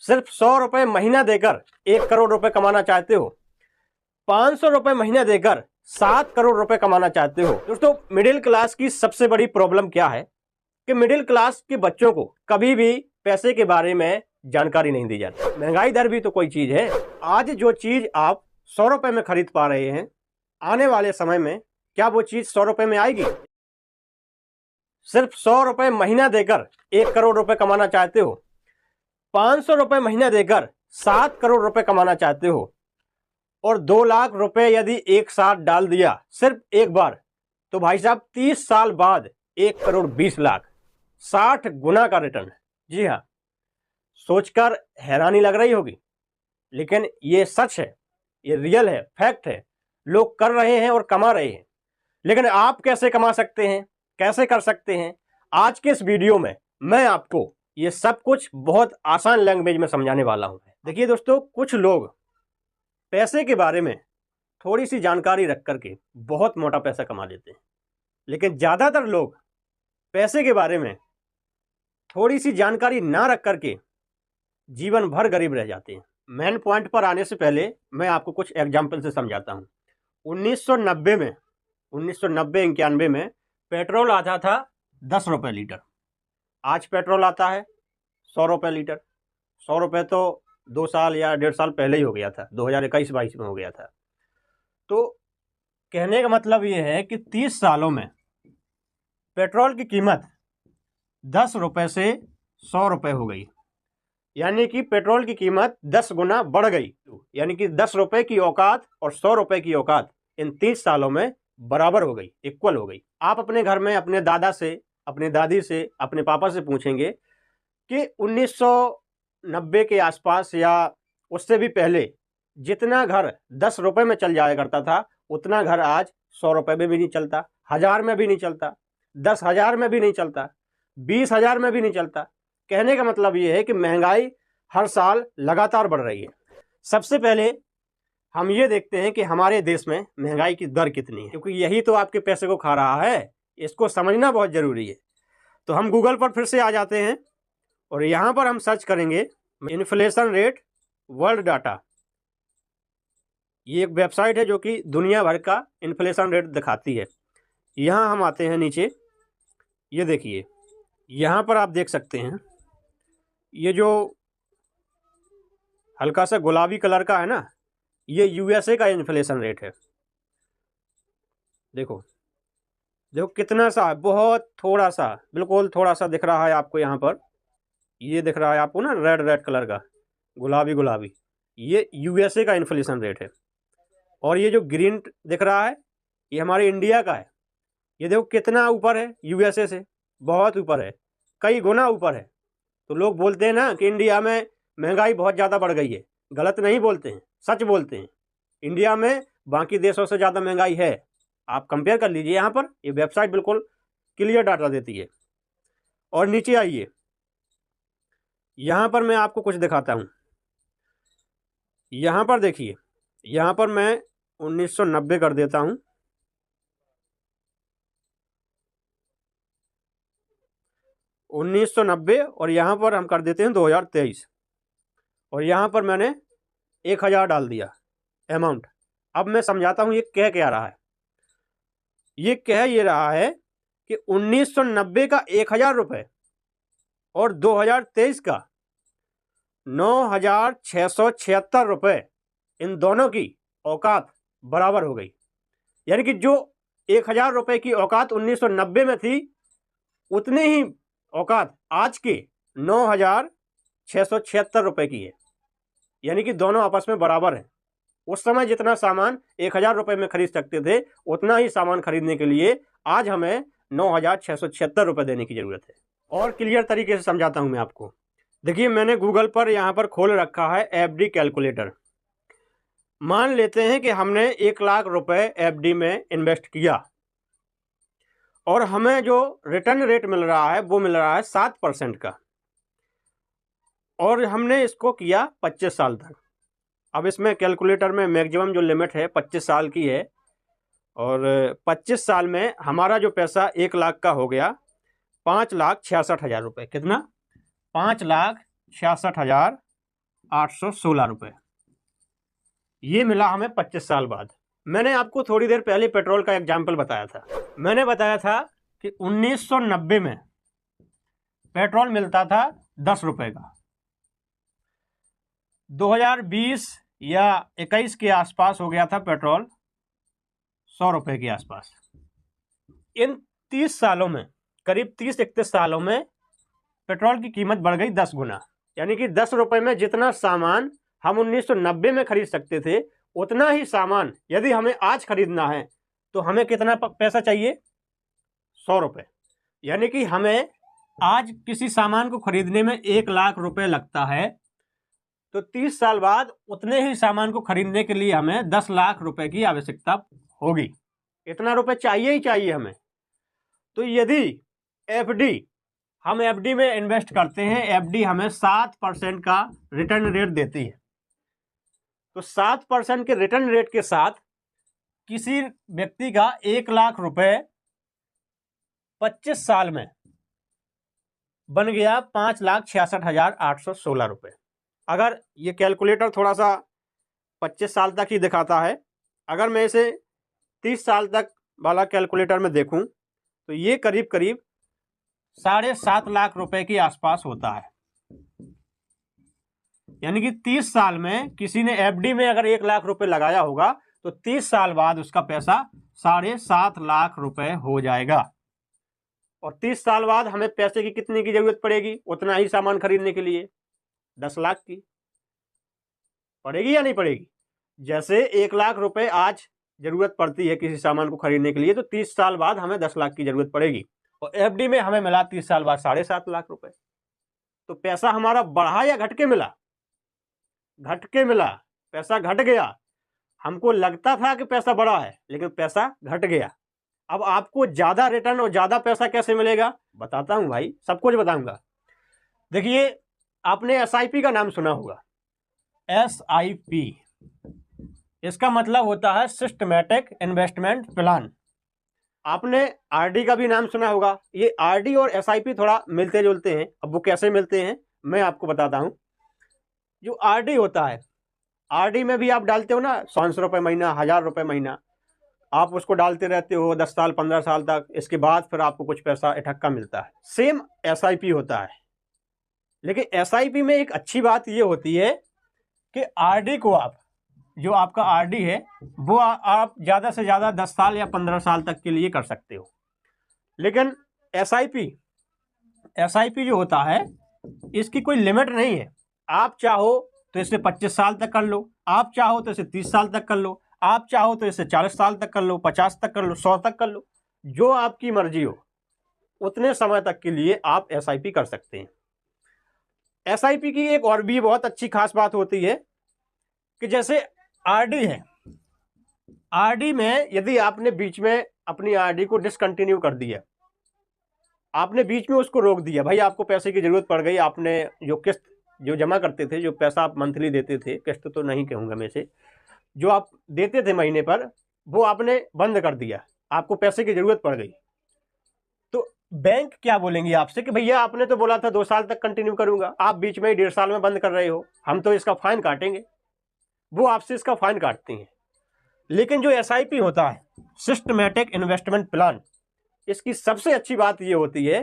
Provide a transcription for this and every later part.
सिर्फ 100 रुपए महीना देकर 1 करोड़ रुपए कमाना चाहते हो, 500 रुपए महीना देकर 7 करोड़ रुपए कमाना चाहते हो। दोस्तों, मिडिल क्लास की सबसे बड़ी प्रॉब्लम क्या है कि मिडिल क्लास के बच्चों को कभी भी पैसे के बारे में जानकारी नहीं दी जाती। महंगाई दर भी तो कोई चीज है। आज जो चीज आप 100 रुपए में खरीद पा रहे हैं, आने वाले समय में क्या वो चीज 100 रुपए में आएगी? सिर्फ 100 रुपए महीना देकर 1 करोड़ रुपए कमाना चाहते हो, 500 रुपए महीना देकर 7 करोड़ रुपए कमाना चाहते हो, और 2 लाख रुपए यदि एक साथ डाल दिया सिर्फ एक बार, तो भाई साहब 30 साल बाद 1 करोड़ 20 लाख, 60 गुना का रिटर्न। जी हाँ, सोचकर हैरानी लग रही होगी, लेकिन ये सच है, ये रियल है, फैक्ट है। लोग कर रहे हैं और कमा रहे हैं। लेकिन आप कैसे कमा सकते हैं, कैसे कर सकते हैं? आज के इस वीडियो में मैं आपको ये सब कुछ बहुत आसान लैंग्वेज में समझाने वाला हूं। देखिए दोस्तों, कुछ लोग पैसे के बारे में थोड़ी सी जानकारी रख करके बहुत मोटा पैसा कमा लेते हैं, लेकिन ज़्यादातर लोग पैसे के बारे में थोड़ी सी जानकारी ना रख करके जीवन भर गरीब रह जाते हैं। मेन पॉइंट पर आने से पहले मैं आपको कुछ एग्जाम्पल से समझाता हूँ। 1990 में 1990-91 में पेट्रोल आता था 10 रुपये लीटर। आज पेट्रोल आता है 100 रुपये लीटर। 100 रुपये तो 2 साल या 1.5 साल पहले ही हो गया था, 2021-22 में हो गया था। तो कहने का मतलब ये है कि 30 सालों में पेट्रोल की कीमत 10 रुपये से 100 रुपये हो गई, यानी कि पेट्रोल की कीमत 10 गुना बढ़ गई। यानी कि 10 रुपये की औकात और 100 रुपये की औकात इन 30 सालों में बराबर हो गई, इक्वल हो गई। आप अपने घर में अपने दादा से, अपने दादी से, अपने पापा से पूछेंगे कि 1990 के आसपास या उससे भी पहले जितना घर 10 रुपये में चल जाया करता था, उतना घर आज 100 रुपये में भी नहीं चलता, 1000 में भी नहीं चलता, 10,000 में भी नहीं चलता, 20,000 में भी नहीं चलता। कहने का मतलब ये है कि महंगाई हर साल लगातार बढ़ रही है। सबसे पहले हम ये देखते हैं कि हमारे देश में महंगाई की दर कितनी है, क्योंकि यही तो आपके पैसे को खा रहा है। इसको समझना बहुत ज़रूरी है। तो हम गूगल पर फिर से आ जाते हैं और यहाँ पर हम सर्च करेंगे इन्फ्लेशन रेट वर्ल्ड डाटा। ये एक वेबसाइट है जो कि दुनिया भर का इन्फ्लेशन रेट दिखाती है। यहाँ हम आते हैं नीचे, ये देखिए, यहाँ पर आप देख सकते हैं, ये जो हल्का सा गुलाबी कलर का है ना, ये यूएसए का इन्फ्लेशन रेट है। देखो देखो कितना सा, बहुत थोड़ा सा, बिल्कुल थोड़ा सा दिख रहा है आपको। यहाँ पर ये दिख रहा है आपको ना, रेड रेड कलर का, गुलाबी गुलाबी, ये यूएसए का इन्फ्लेशन रेट है। और ये जो ग्रीन दिख रहा है, ये हमारे इंडिया का है। ये देखो कितना ऊपर है यूएसए से, बहुत ऊपर है, कई गुना ऊपर है। तो लोग बोलते हैं ना कि इंडिया में महंगाई बहुत ज़्यादा बढ़ गई है। गलत नहीं बोलते हैं, सच बोलते हैं। इंडिया में बाकी देशों से ज़्यादा महंगाई है। आप कंपेयर कर लीजिए। यहाँ पर ये वेबसाइट बिल्कुल क्लियर डाटा देती है। और नीचे आइए, यहाँ पर मैं आपको कुछ दिखाता हूँ। यहाँ पर देखिए, यहाँ पर मैं 1990 कर देता हूँ। 1990 और यहाँ पर हम कर देते हैं 2023, और यहाँ पर मैंने 1000 डाल दिया अमाउंट। अब मैं समझाता हूँ ये कह क्या रहा है। ये कह ये रहा है कि 1990 का 1000 रुपये और 2023 का 9,676 रुपये, इन दोनों की औकात बराबर हो गई। यानी कि जो 1000 रुपये की औकात 1990 में थी, उतनी ही औकात आज के 9,676 रुपये की है। यानी कि दोनों आपस में बराबर हैं। उस समय जितना सामान 1000 रुपये में खरीद सकते थे, उतना ही सामान खरीदने के लिए आज हमें 9,676 रुपये देने की ज़रूरत है। और क्लियर तरीके से समझाता हूं मैं आपको। देखिए, मैंने गूगल पर यहाँ पर खोल रखा है एफडी कैलकुलेटर। मान लेते हैं कि हमने 1 लाख रुपए एफडी में इन्वेस्ट किया और हमें जो रिटर्न रेट मिल रहा है वो मिल रहा है 7% का, और हमने इसको किया 25 साल तक। अब इसमें कैलकुलेटर में मैक्सिमम जो लिमिट है 25 साल की है, और 25 साल में हमारा जो पैसा 1 लाख का हो गया 5,66,000 रुपये। कितना? 5,66,000 816 रुपये। ये मिला हमें 25 साल बाद। मैंने आपको थोड़ी देर पहले पेट्रोल का एग्जाम्पल बताया था। मैंने बताया था कि 1990 में पेट्रोल मिलता था 10 रुपये का। 2020 या 21 के आसपास हो गया था पेट्रोल 100 रुपये के आसपास। इन 30 सालों में, करीब 30-31 सालों में पेट्रोल की कीमत बढ़ गई 10 गुना। यानी कि 10 रुपये में जितना सामान हम 1990 में खरीद सकते थे, उतना ही सामान यदि हमें आज खरीदना है तो हमें कितना पैसा चाहिए? 100 रुपये। यानी कि हमें आज किसी सामान को खरीदने में 1 लाख रुपए लगता है, तो 30 साल बाद उतने ही सामान को खरीदने के लिए हमें 10 लाख रुपए की आवश्यकता होगी। इतना रुपए चाहिए ही चाहिए हमें। तो यदि हम एफडी में इन्वेस्ट करते हैं, एफडी हमें 7% का रिटर्न रेट देती है, तो 7% के रिटर्न रेट के साथ किसी व्यक्ति का 1 लाख रुपए 25 साल में बन गया 5,66,816 रुपये। अगर ये कैलकुलेटर थोड़ा सा 25 साल तक ही दिखाता है, अगर मैं इसे 30 साल तक वाला कैलकुलेटर में देखूं तो ये करीब करीब 7.5 लाख रुपए के आसपास होता है। यानी कि 30 साल में किसी ने एफडी में अगर 1 लाख रुपए लगाया होगा तो 30 साल बाद उसका पैसा 7.5 लाख रुपए हो जाएगा। और 30 साल बाद हमें पैसे की कितने की जरूरत पड़ेगी? उतना ही सामान खरीदने के लिए 10 लाख की पड़ेगी या नहीं पड़ेगी? जैसे 1 लाख रुपए आज जरूरत पड़ती है किसी सामान को खरीदने के लिए, तो 30 साल बाद हमें 10 लाख की जरूरत पड़ेगी। और एफडी में हमें मिला 30 साल बाद 7.5 लाख रुपए। तो पैसा हमारा बढ़ा या घट के मिला? घट के मिला। पैसा घट गया। हमको लगता था कि पैसा बढ़ा है, लेकिन पैसा घट गया। अब आपको ज्यादा रिटर्न और ज्यादा पैसा कैसे मिलेगा? बताता हूं भाई, सब कुछ बताऊंगा। देखिए, आपने एसआईपी का नाम सुना होगा। एसआईपी, इसका मतलब होता है सिस्टमैटिक इन्वेस्टमेंट प्लान। आपने आरडी का भी नाम सुना होगा। ये आरडी और एसआईपी थोड़ा मिलते जुलते हैं। अब वो कैसे मिलते हैं मैं आपको बताता हूं। जो आरडी होता है, आरडी में भी आप डालते हो ना 500 रुपये महीना, 1000 रुपये महीना, आप उसको डालते रहते हो 10 साल 15 साल तक। इसके बाद फिर आपको कुछ पैसा इकट्ठा मिलता है। सेम एसआईपी होता है। लेकिन एसआईपी में एक अच्छी बात ये होती है कि आरडी को आप, जो आपका आरडी है वो आप ज़्यादा से ज़्यादा 10 साल या 15 साल तक के लिए कर सकते हो। लेकिन एसआईपी जो होता है, इसकी कोई लिमिट नहीं है। आप चाहो तो इसे 25 साल तक कर लो, आप चाहो तो इसे 30 साल तक कर लो, आप चाहो तो इसे 40 साल तक कर लो, 50 तक कर लो, 100 तक कर लो। जो आपकी मर्जी हो उतने समय तक के लिए आप एसआईपी कर सकते हैं। एसआईपी की एक और भी बहुत अच्छी खास बात होती है कि जैसे आरडी है, आरडी में यदि आपने बीच में अपनी आरडी को डिसकंटिन्यू कर दिया, आपने बीच में उसको रोक दिया, भाई आपको पैसे की जरूरत पड़ गई, आपने जो किस्त जो जमा करते थे, जो पैसा आप मंथली देते थे, किस्त तो नहीं कहूँगा मैं से, जो आप देते थे महीने पर, वो आपने बंद कर दिया, आपको पैसे की जरूरत पड़ गई, तो बैंक क्या बोलेंगे आपसे कि भैया आपने तो बोला था 2 साल तक कंटिन्यू करूंगा, आप बीच में ही 1.5 साल में बंद कर रहे हो, हम तो इसका फाइन काटेंगे। वो आपसे इसका फाइन काटते हैं। लेकिन जो एसआईपी होता है, सिस्टमैटिक इन्वेस्टमेंट प्लान, इसकी सबसे अच्छी बात ये होती है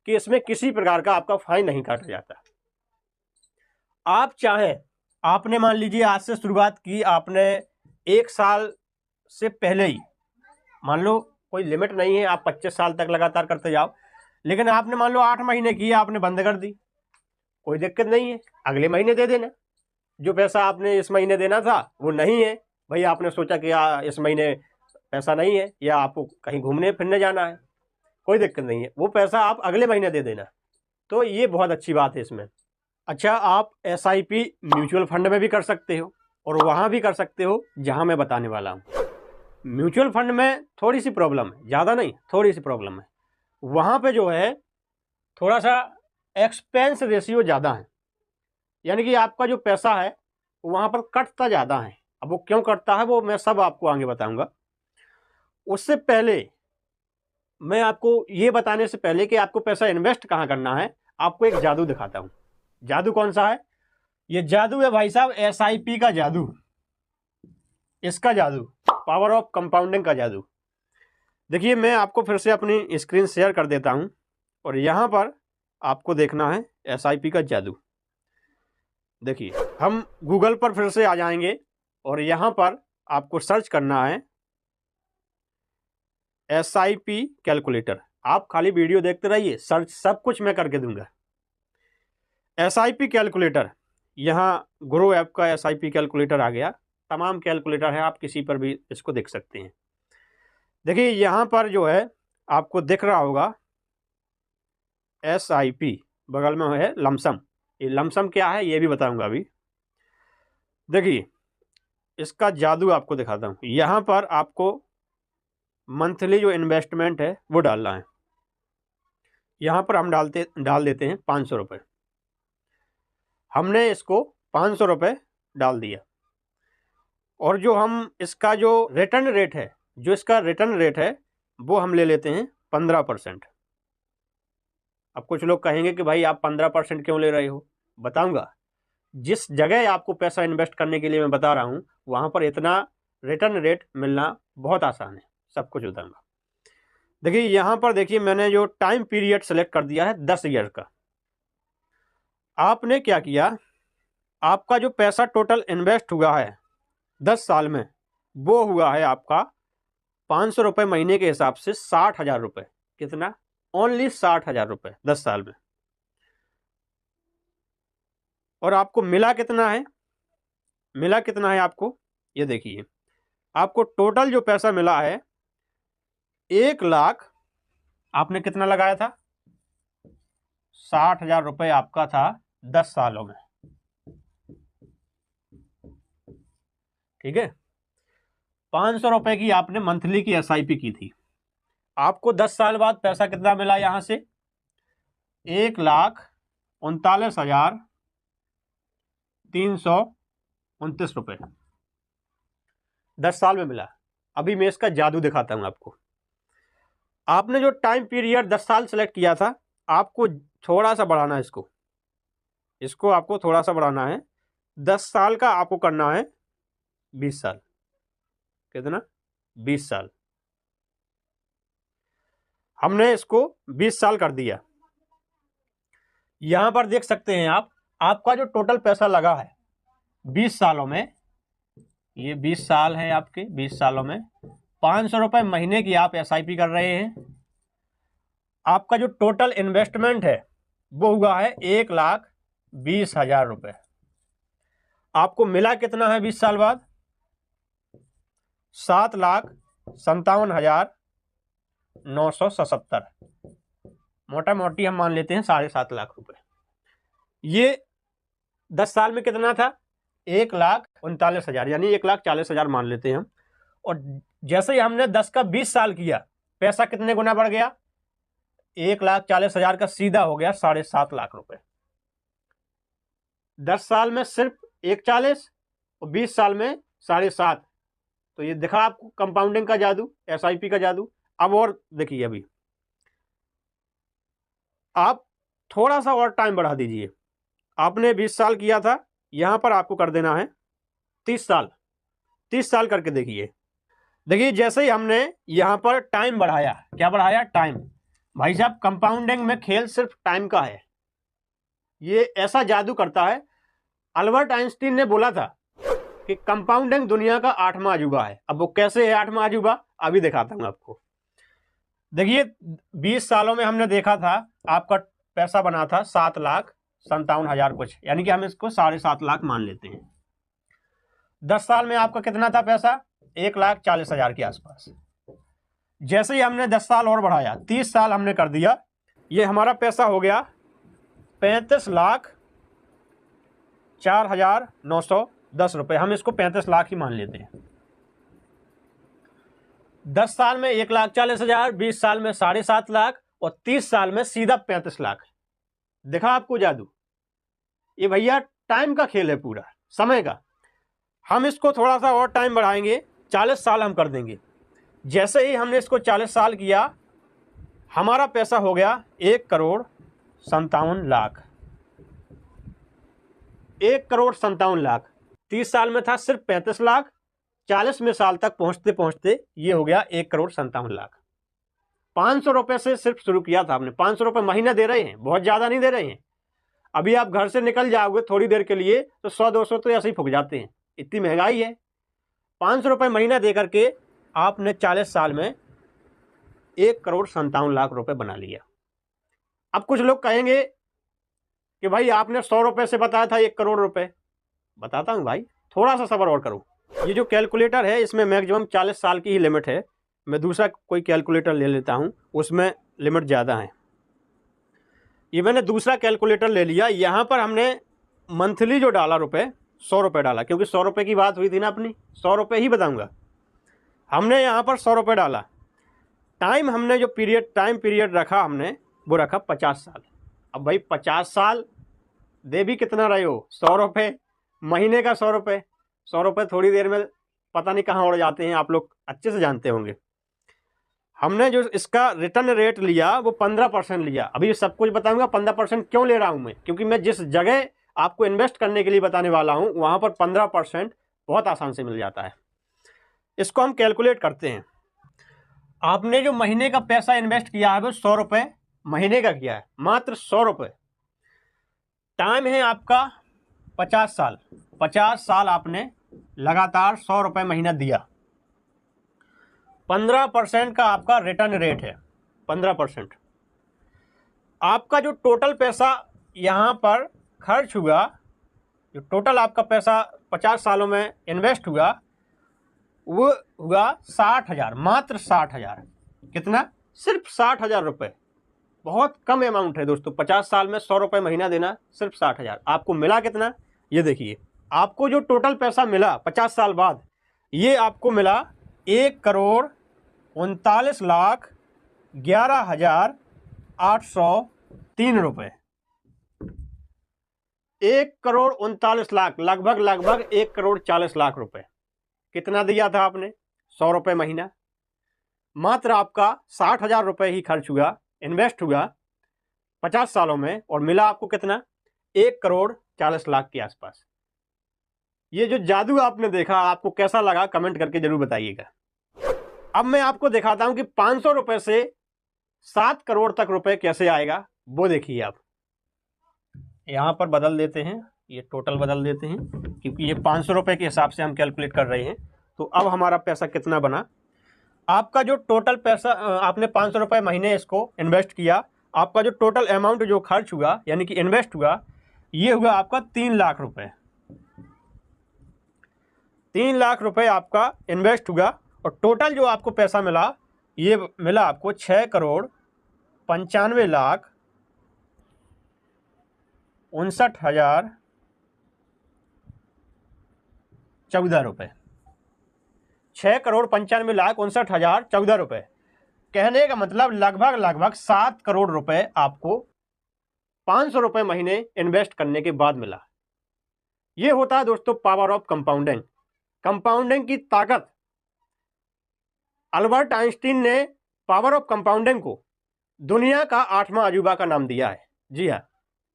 कि इसमें किसी प्रकार का आपका फाइन नहीं काटा जाता। आप चाहें, आपने मान लीजिए आज से शुरुआत की, आपने 1 साल से पहले ही, मान लो कोई लिमिट नहीं है, आप 25 साल तक लगातार करते जाओ, लेकिन आपने मान लो 8 महीने की, आपने बंद कर दी, कोई दिक्कत नहीं है, अगले महीने दे देना। जो पैसा आपने इस महीने देना था वो नहीं है, भाई आपने सोचा कि इस महीने पैसा नहीं है, या आपको कहीं घूमने फिरने जाना है, कोई दिक्कत नहीं है, वो पैसा आप अगले महीने दे देना। तो ये बहुत अच्छी बात है इसमें। अच्छा, आप एसआईपी म्यूचुअल फंड में भी कर सकते हो और वहाँ भी कर सकते हो जहाँ मैं बताने वाला हूँ। म्यूचुअल फंड में थोड़ी सी प्रॉब्लम है, ज़्यादा नहीं, थोड़ी सी प्रॉब्लम है। वहाँ पे जो है थोड़ा सा एक्सपेंस रेशियो ज़्यादा है, यानी कि आपका जो पैसा है वहाँ पर कटता ज़्यादा है। अब वो क्यों कटता है वो मैं सब आपको आगे बताऊँगा। उससे पहले मैं आपको ये बताने से पहले कि आपको पैसा इन्वेस्ट कहाँ करना है, आपको एक जादू दिखाता हूँ। जादू कौन सा है? ये जादू है भाई साहब, SIP का जादू, इसका जादू, पावर ऑफ कंपाउंडिंग का जादू। देखिए मैं आपको फिर से अपनी स्क्रीन शेयर कर देता हूं और यहां पर आपको देखना है SIP का जादू। देखिए हम गूगल पर फिर से आ जाएंगे और यहां पर आपको सर्च करना है SIP कैलकुलेटर। आप खाली वीडियो देखते रहिए, सर्च सब कुछ मैं करके दूंगा। SIP कैलकुलेटर, यहाँ ग्रो ऐप का SIP कैलकुलेटर आ गया। तमाम कैलकुलेटर है, आप किसी पर भी इसको देख सकते हैं। देखिए यहाँ पर जो है आपको दिख रहा होगा SIP, बगल में है लमसम। ये लमसम क्या है ये भी बताऊंगा अभी। देखिए इसका जादू आपको दिखाता हूँ। यहाँ पर आपको मंथली जो इन्वेस्टमेंट है वो डालना है। यहाँ पर हम डाल देते हैं 500 रुपये। हमने इसको 500 रुपये डाल दिया और जो हम इसका जो रिटर्न रेट है, वो हम ले लेते हैं 15%। अब कुछ लोग कहेंगे कि भाई आप 15% क्यों ले रहे हो, बताऊंगा। जिस जगह आपको पैसा इन्वेस्ट करने के लिए मैं बता रहा हूँ वहाँ पर इतना रिटर्न रेट मिलना बहुत आसान है, सब कुछ बताऊंगा। देखिए यहाँ पर देखिए मैंने जो टाइम पीरियड सेलेक्ट कर दिया है 10 ईयर का। आपने क्या किया, आपका जो पैसा टोटल इन्वेस्ट हुआ है 10 साल में वो हुआ है आपका 500 रुपये महीने के हिसाब से 60,000 रुपये। कितना? ओनली 60,000 रुपये 10 साल में। और आपको मिला कितना है, आपको ये देखिए, आपको टोटल जो पैसा मिला है 1 लाख, आपने कितना लगाया था? 60,000 रुपये आपका था 10 सालों में, ठीक है। 500 रुपये की आपने मंथली की SIP की थी। आपको 10 साल बाद पैसा कितना मिला यहां से? 1,39,329 रुपये 10 साल में मिला। अभी मैं इसका जादू दिखाता हूं आपको। आपने जो टाइम पीरियड 10 साल सेलेक्ट किया था, आपको थोड़ा सा बढ़ाना है इसको आपको थोड़ा सा बढ़ाना है। 10 साल का आपको करना है 20 साल। कितना? 20 साल। हमने इसको 20 साल कर दिया। यहां पर देख सकते हैं आप, आपका जो टोटल पैसा लगा है 20 सालों में, ये 20 साल है आपके, 20 सालों में 500 रुपये महीने की आप SIP कर रहे हैं। आपका जो टोटल इन्वेस्टमेंट है वो हुआ है 1,20,000 रुपये। आपको मिला कितना है 20 साल बाद? 7,57,977। मोटा मोटी हम मान लेते हैं 7.5 लाख रुपए। ये 10 साल में कितना था? 1,39,000, यानी 1,40,000 मान लेते हैं हम। और जैसे ही हमने 10 का 20 साल किया, पैसा कितने गुना बढ़ गया? 1,40,000 का सीधा हो गया 7.5 लाख रुपए। 10 साल में सिर्फ 1,40 और 20 साल में 7.5। तो ये दिखा आपको कंपाउंडिंग का जादू, SIP का जादू। अब और देखिए, अभी आप थोड़ा सा और टाइम बढ़ा दीजिए। आपने 20 साल किया था, यहां पर आपको कर देना है 30 साल। 30 साल करके देखिए। जैसे ही हमने यहां पर टाइम बढ़ाया, क्या बढ़ाया? टाइम। भाई साहब कंपाउंडिंग में खेल सिर्फ टाइम का है। ये ऐसा जादू करता है। अल्बर्ट आइंस्टीन ने बोला था कि कंपाउंडिंग दुनिया का 8वां अजूबा है। अब वो कैसे है 8वां अजूबा, अभी दिखाता हूं आपको। देखिए 20 सालों में हमने देखा था आपका पैसा बना था 7,57,000 कुछ, यानी कि हम इसको 7.5 लाख मान लेते हैं। 10 साल में आपका कितना था पैसा? 1,40,000 के आसपास। जैसे ही हमने 10 साल और बढ़ाया, 30 साल हमने कर दिया, ये हमारा पैसा हो गया 35,04,910 रुपये। हम इसको 35 लाख ही मान लेते हैं। 10 साल में 1,40,000, 20 साल में 7.5 लाख और 30 साल में सीधा 35 लाख। देखा आपको जादू? ये भैया टाइम का खेल है, पूरा समय का। हम इसको थोड़ा सा और टाइम बढ़ाएंगे, 40 साल हम कर देंगे। जैसे ही हमने इसको 40 साल किया, हमारा पैसा हो गया 1,57,00,000। 1,57,00,000। 30 साल में था सिर्फ 35 लाख, 40 में साल तक पहुंचते पहुंचते ये हो गया 1,57,00,000। 500 रुपए से सिर्फ शुरू किया था आपने। 500 रुपए महीना दे रहे हैं, बहुत ज्यादा नहीं दे रहे हैं। अभी आप घर से निकल जाओगे थोड़ी देर के लिए तो 100-200 तो ऐसे ही फूक जाते हैं, इतनी महंगाई है। 500 रुपए महीना दे करके आपने 40 साल में 1,57,00,000 रुपए बना लिया। अब कुछ लोग कहेंगे कि भाई आपने 100 रुपए से बताया था 1 करोड़ रुपए। बताता हूं भाई, थोड़ा सा सब्र और करो। ये जो कैलकुलेटर है इसमें मैक्सिमम 40 साल की ही लिमिट है। मैं दूसरा कोई कैलकुलेटर ले लेता हूं, उसमें लिमिट ज़्यादा है। ये मैंने दूसरा कैलकुलेटर ले लिया। यहाँ पर हमने मंथली जो डाला रुपए, 100 रुपये डाला, क्योंकि 100 रुपये की बात हुई थी ना अपनी, 100 रुपये ही बताऊँगा। हमने यहाँ पर 100 रुपये डाला। टाइम हमने जो टाइम पीरियड रखा हमने, वो रखा 50 साल। अब भाई 50 साल दे भी कितना रहे हो, 100 रुपये महीने का। 100 रुपये, 100 रुपये थोड़ी देर में पता नहीं कहाँ उड़ जाते हैं, आप लोग अच्छे से जानते होंगे। हमने जो इसका रिटर्न रेट लिया वो 15% लिया। अभी सब कुछ बताऊंगा 15% क्यों ले रहा हूं मैं, क्योंकि मैं जिस जगह आपको इन्वेस्ट करने के लिए बताने वाला हूं वहां पर 15% बहुत आसान से मिल जाता है। इसको हम कैलकुलेट करते हैं। आपने जो महीने का पैसा इन्वेस्ट किया है वो 100 रुपये महीने का किया है, मात्र 100 रुपये। टाइम है आपका 50 साल। 50 साल आपने लगातार 100 रुपये महीना दिया। 15% का आपका रिटर्न रेट है, 15%। आपका जो टोटल पैसा यहाँ पर खर्च हुआ, जो टोटल आपका पैसा 50 सालों में इन्वेस्ट हुआ, वो हुआ 60,000, मात्र 60,000। कितना? सिर्फ 60,000 रुपये। बहुत कम अमाउंट है दोस्तों। 50 साल में 100 रुपये महीना देना, सिर्फ 60,000। आपको मिला कितना, ये देखिए। आपको जो टोटल पैसा मिला 50 साल बाद, ये आपको मिला 1,39,11,803 रुपये। 1,39,00,000, लगभग 1,40,00,000 रुपये। कितना दिया था आपने? 100 रुपये महीना। मात्र आपका 60,000 रुपये ही खर्च हुआ, इन्वेस्ट हुआ 50 सालों में, और मिला आपको कितना? 1,40,00,000 के आसपास। ये जो जादू आपने देखा, आपको कैसा लगा कमेंट करके जरूर बताइएगा। अब मैं आपको दिखाता हूं कि 500 रुपये से 7 करोड़ तक रुपए कैसे आएगा, वो देखिए आप। यहां पर बदल देते हैं, ये टोटल बदल देते हैं, क्योंकि ये 500 रुपये के हिसाब से हम कैलकुलेट कर रहे हैं। तो अब हमारा पैसा कितना बना? आपका जो टोटल पैसा, आपने 500 रुपये महीने इसको इन्वेस्ट किया, आपका जो टोटल अमाउंट जो खर्च हुआ यानी कि इन्वेस्ट हुआ, ये हुआ आपका 3 लाख रुपए। 3 लाख रुपए आपका इन्वेस्ट हुआ, और टोटल जो आपको पैसा मिला, ये मिला आपको 6,95,59,014 रुपये। 6,95,59,014 रुपये। कहने का मतलब लगभग 7 करोड़ रुपए आपको 500 रुपये महीने इन्वेस्ट करने के बाद मिला। ये होता है दोस्तों पावर ऑफ कंपाउंडिंग। कंपाउंडिंग की ताकत। अल्बर्ट आइंस्टीन ने पावर ऑफ कंपाउंडिंग को दुनिया का 8वां अजूबा का नाम दिया है। जी हाँ,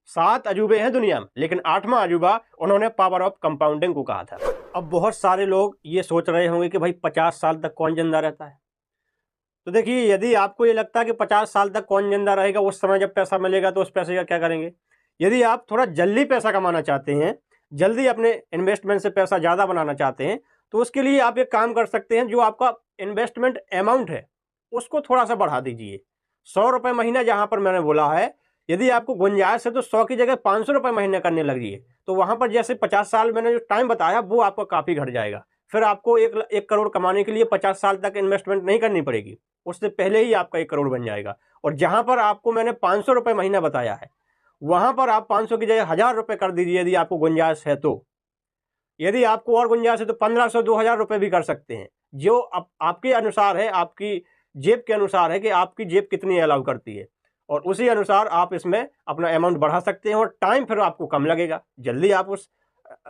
7 अजूबे हैं दुनिया में, लेकिन 8वां अजूबा उन्होंने पावर ऑफ कंपाउंडिंग को कहा था। अब बहुत सारे लोग ये सोच रहे होंगे कि भाई 50 साल तक कौन जिंदा रहता है। तो देखिए, यदि आपको ये लगता है कि 50 साल तक कौन जिंदा रहेगा, उस समय जब पैसा मिलेगा तो उस पैसे का क्या करेंगे। यदि आप थोड़ा जल्दी पैसा कमाना चाहते हैं, जल्दी अपने इन्वेस्टमेंट से पैसा ज़्यादा बनाना चाहते हैं, तो उसके लिए आप एक काम कर सकते हैं। जो आपका इन्वेस्टमेंट अमाउंट है उसको थोड़ा सा बढ़ा दीजिए। 100 रुपये महीना जहाँ पर मैंने बोला है, यदि आपको गुंजाइश है तो 100 की जगह 500 रुपये महीने करने लगिए। तो वहाँ पर जैसे 50 साल मैंने जो टाइम बताया, वो आपका काफ़ी घट जाएगा। फिर आपको 1 करोड़ कमाने के लिए 50 साल तक इन्वेस्टमेंट नहीं करनी पड़ेगी, उससे पहले ही आपका 1 करोड़ बन जाएगा। और जहाँ पर आपको मैंने 500 रुपये महीना बताया है, वहाँ पर आप 500 की जगह 1,000 रुपये कर दीजिए, यदि आपको गुंजाइश है तो। यदि आपको और गुंजाइश है तो 1,500 2,000 रुपये भी कर सकते हैं, जो आपके अनुसार है, आपकी जेब के अनुसार है कि आपकी जेब कितनी अलाउ करती है, और उसी अनुसार आप इसमें अपना अमाउंट बढ़ा सकते हैं। और टाइम फिर आपको कम लगेगा, जल्दी आप उस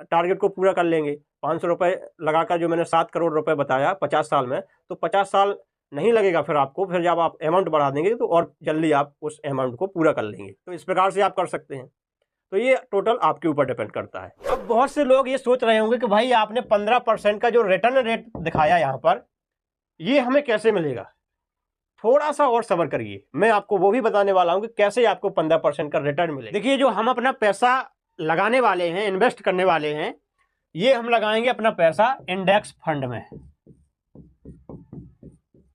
टारगेट को पूरा कर लेंगे। 500 रुपये लगाकर जो मैंने 7 करोड़ रुपए बताया 50 साल में, तो 50 साल नहीं लगेगा फिर आपको। फिर जब आप अमाउंट बढ़ा देंगे तो और जल्दी आप उस अमाउंट को पूरा कर लेंगे। तो इस प्रकार से आप कर सकते हैं। तो ये टोटल आपके ऊपर डिपेंड करता है। अब बहुत से लोग ये सोच रहे होंगे कि भाई आपने 15% का जो रिटर्न रेट दिखाया यहाँ पर, ये हमें कैसे मिलेगा। थोड़ा सा और सब्र करिए, मैं आपको वो भी बताने वाला हूं कि कैसे आपको 15% का रिटर्न मिलेगा। देखिए, जो हम अपना पैसा लगाने वाले हैं, इन्वेस्ट करने वाले हैं, ये हम लगाएंगे अपना पैसा इंडेक्स फंड में।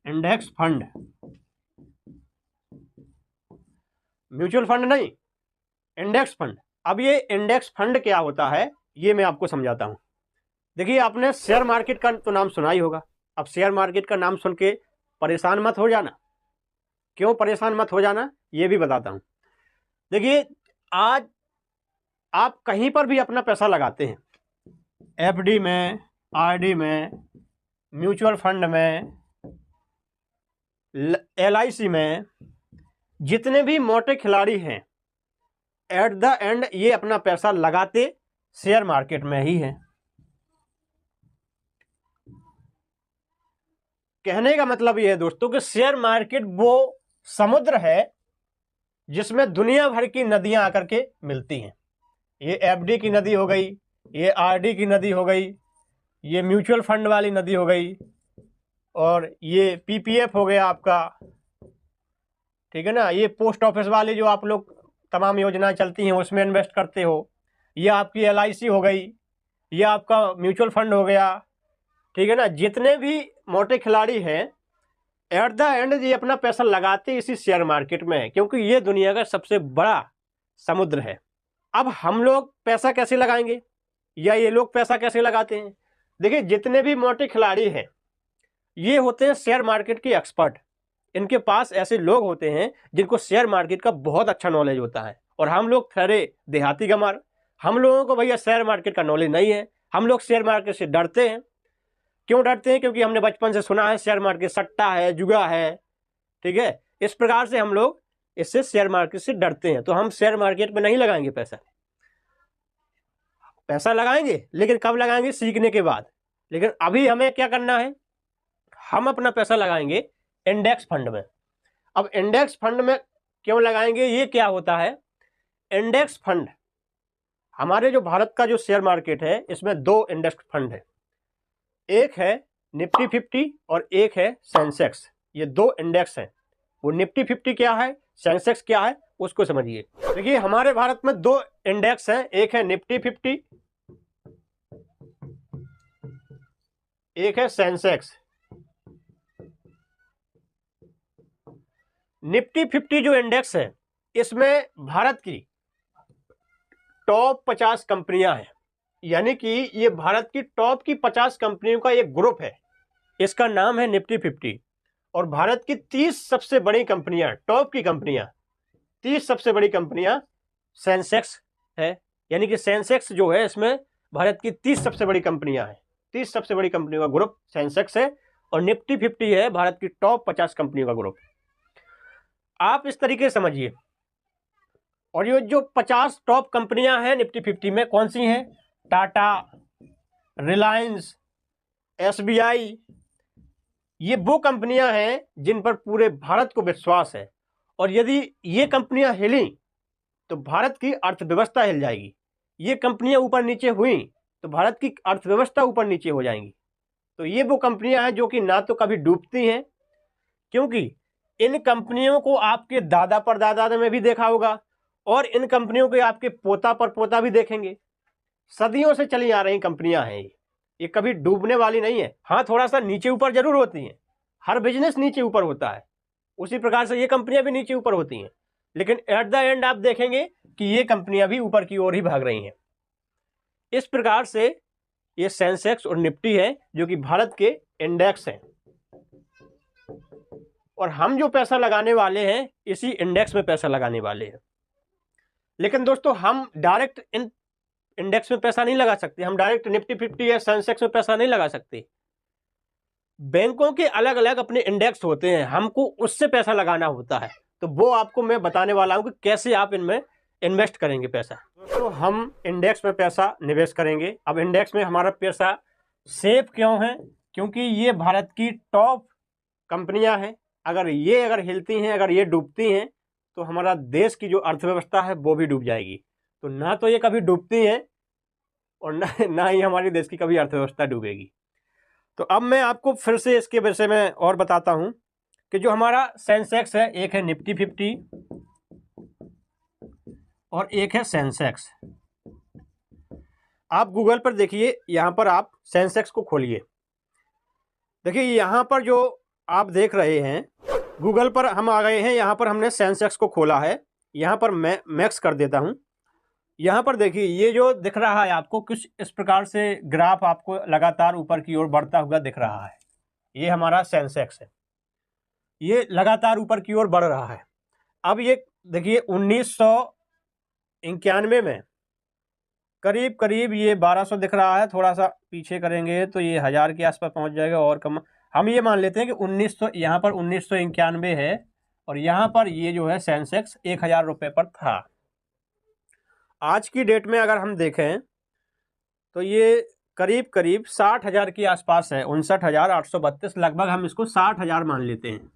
इंडेक्स फंड, म्यूचुअल फंड नहीं, इंडेक्स फंड। अब ये इंडेक्स फंड क्या होता है ये मैं आपको समझाता हूं। देखिए, आपने शेयर मार्केट का तो नाम सुना ही होगा। अब शेयर मार्केट का नाम सुन के परेशान मत हो जाना। क्यों परेशान मत हो जाना, ये भी बताता हूं। देखिए, आज आप कहीं पर भी अपना पैसा लगाते हैं, एफडी में, आरडी में, म्यूचुअल फंड में, एलआईसी में, जितने भी मोटे खिलाड़ी हैं, एट द एंड ये अपना पैसा लगाते शेयर मार्केट में ही है। कहने का मतलब ये है दोस्तों कि शेयर मार्केट वो समुद्र है जिसमें दुनिया भर की नदियां आकर के मिलती हैं। ये एफडी की नदी हो गई, ये आरडी की नदी हो गई, ये म्यूचुअल फंड वाली नदी हो गई, और ये पीपीएफ हो गया आपका, ठीक है ना। ये पोस्ट ऑफिस वाली जो आप लोग तमाम योजनाएं चलती हैं उसमें इन्वेस्ट करते हो, ये आपकी एलआईसी हो गई, ये आपका म्यूचुअल फंड हो गया, ठीक है ना। जितने भी मोटे खिलाड़ी हैं, एट द एंड ये अपना पैसा लगाते इसी शेयर मार्केट में है, क्योंकि ये दुनिया का सबसे बड़ा समुद्र है। अब हम लोग पैसा कैसे लगाएंगे, या ये लोग पैसा कैसे लगाते हैं। देखिए, जितने भी मोटे खिलाड़ी हैं ये होते हैं शेयर मार्केट के एक्सपर्ट। इनके पास ऐसे लोग होते हैं जिनको शेयर मार्केट का बहुत अच्छा नॉलेज होता है। और हम लोग ठहरे देहाती गंवार, हम लोगों को भैया शेयर मार्केट का नॉलेज नहीं है। हम लोग शेयर मार्केट से डरते हैं। क्यों डरते हैं? क्योंकि हमने बचपन से सुना है शेयर मार्केट सट्टा है, जुआ है, ठीक है। इस प्रकार से हम लोग इससे शेयर मार्केट से डरते हैं। तो हम शेयर मार्केट में नहीं लगाएंगे पैसा। पैसा लगाएंगे लेकिन कब लगाएंगे? सीखने के बाद। लेकिन अभी हमें क्या करना है, हम अपना पैसा लगाएंगे इंडेक्स फंड में। अब इंडेक्स फंड में क्यों लगाएंगे, ये क्या होता है? इंडेक्स फंड, हमारे जो भारत का जो शेयर मार्केट है इसमें दो इंडेक्स फंड है, एक है निफ्टी 50 और एक है सेंसेक्स। ये दो इंडेक्स हैं। वो निफ्टी 50 क्या है, सेंसेक्स क्या है, उसको समझिए। देखिए, हमारे भारत में दो इंडेक्स हैं, एक है निफ्टी 50, एक है सेंसेक्स। निफ्टी 50 जो इंडेक्स है इसमें भारत की टॉप 50 कंपनियां हैं, यानी कि ये भारत की टॉप की 50 कंपनियों का एक ग्रुप है। इसका नाम है निफ्टी 50। और भारत की 30 सबसे बड़ी कंपनियां, टॉप की कंपनियां, 30 सबसे बड़ी कंपनियां सेंसेक्स है। यानी कि सेंसेक्स जो है इसमें भारत की 30 सबसे बड़ी कंपनियां हैं। 30 सबसे बड़ी कंपनियों का ग्रुप सेंसेक्स है और निफ्टी 50 है भारत की टॉप 50 कंपनियों का ग्रुप। आप इस तरीके से समझिए। और ये जो 50 टॉप कंपनियां हैं निफ्टी 50 में, कौन सी हैं? टाटा, रिलायंस, एसबीआई, ये वो कंपनियां हैं जिन पर पूरे भारत को विश्वास है। और यदि ये कंपनियां हिली तो भारत की अर्थव्यवस्था हिल जाएगी। ये कंपनियां ऊपर नीचे हुई तो भारत की अर्थव्यवस्था ऊपर नीचे हो जाएंगी। तो ये वो कंपनियां हैं जो कि ना तो कभी डूबती हैं, क्योंकि इन कंपनियों को आपके दादा परदादा में भी देखा होगा और इन कंपनियों को आपके पोता पर पोता भी देखेंगे। सदियों से चली आ रही कंपनियां हैं ये कभी डूबने वाली नहीं है। हाँ, थोड़ा सा नीचे ऊपर जरूर होती हैं, हर बिजनेस नीचे ऊपर होता है, उसी प्रकार से ये कंपनियां भी नीचे ऊपर होती हैं। लेकिन एट द एंड आप देखेंगे कि ये कंपनियां भी ऊपर की ओर ही भाग रही हैं। इस प्रकार से ये सेंसेक्स और निफ्टी है जो कि भारत के इंडेक्स हैं, और हम जो पैसा लगाने वाले हैं इसी इंडेक्स में पैसा लगाने वाले हैं। लेकिन दोस्तों, हम डायरेक्ट इन इंडेक्स में पैसा नहीं लगा सकते। हम डायरेक्ट निफ्टी 50 या सेंसेक्स में पैसा नहीं लगा सकते। बैंकों के अलग अलग अपने इंडेक्स होते हैं, हमको उससे पैसा लगाना होता है। तो वो आपको मैं बताने वाला हूं कि कैसे आप इनमें इन्वेस्ट करेंगे पैसा। दोस्तों, हम इंडेक्स में पैसा निवेश करेंगे। अब इंडेक्स में हमारा पैसा सेफ क्यों है? क्योंकि ये भारत की टॉप कंपनियां हैं। अगर हिलती हैं, अगर ये डूबती हैं तो हमारा देश की जो अर्थव्यवस्था है वो भी डूब जाएगी। तो ना तो ये कभी डूबती हैं और ना ही हमारे देश की कभी अर्थव्यवस्था डूबेगी। तो अब मैं आपको फिर से इसके विषय में और बताता हूं कि जो हमारा सेंसेक्स है, एक है निफ्टी 50 और एक है सेंसेक्स। आप गूगल पर देखिए, यहां पर आप सेंसेक्स को खोलिए। देखिए यहां पर जो आप देख रहे हैं, गूगल पर हम आ गए हैं। यहां पर हमने सेंसेक्स को खोला है। यहां पर मैं मैक्स कर देता हूं। यहां पर देखिए ये जो दिख रहा है आपको, कुछ इस प्रकार से ग्राफ आपको लगातार ऊपर की ओर बढ़ता हुआ दिख रहा है। ये हमारा सेंसेक्स है, ये लगातार ऊपर की ओर बढ़ रहा है। अब ये देखिए 1991 में करीब करीब ये 1200 दिख रहा है। थोड़ा सा पीछे करेंगे तो ये 1000 के आसपास पहुंच जाएगा और कम। हम ये मान लेते हैं कि 1900, यहाँ पर 1991 है और यहाँ पर ये जो है सेंसेक्स 1000 रुपये पर था। आज की डेट में अगर हम देखें तो ये करीब करीब 60,000 के आसपास है, 59,832, लगभग हम इसको 60,000 मान लेते हैं।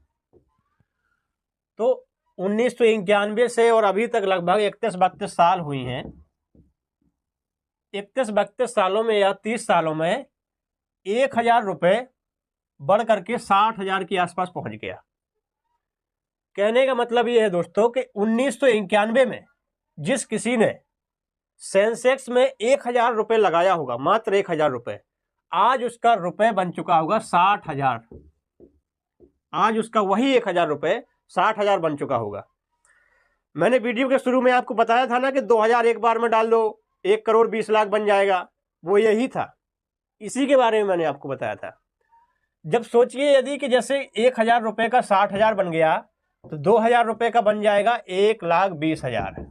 तो 1991 से और अभी तक लगभग 31-32 साल हुई हैं। 31-32 सालों में या 30 सालों में 1000 रुपये बढ़ करके 60,000 के आसपास पहुंच गया। कहने का मतलब ये है दोस्तों कि 1991 में जिस किसी ने सेंसेक्स में 1000 रुपये लगाया होगा, मात्र 1000 रुपये, आज उसका रुपये बन चुका होगा 60,000। आज उसका वही 1000 रुपये 60,000 बन चुका होगा। मैंने वीडियो के शुरू में आपको बताया था ना कि 2000 एक बार में डाल दो 1 करोड़ 20 लाख बन जाएगा, वो यही था। इसी के बारे में मैंने आपको बताया था। जब सोचिए यदि कि जैसे 1000 रुपये का 60,000 बन गया तो 2000 रुपये का बन जाएगा 1,20,000।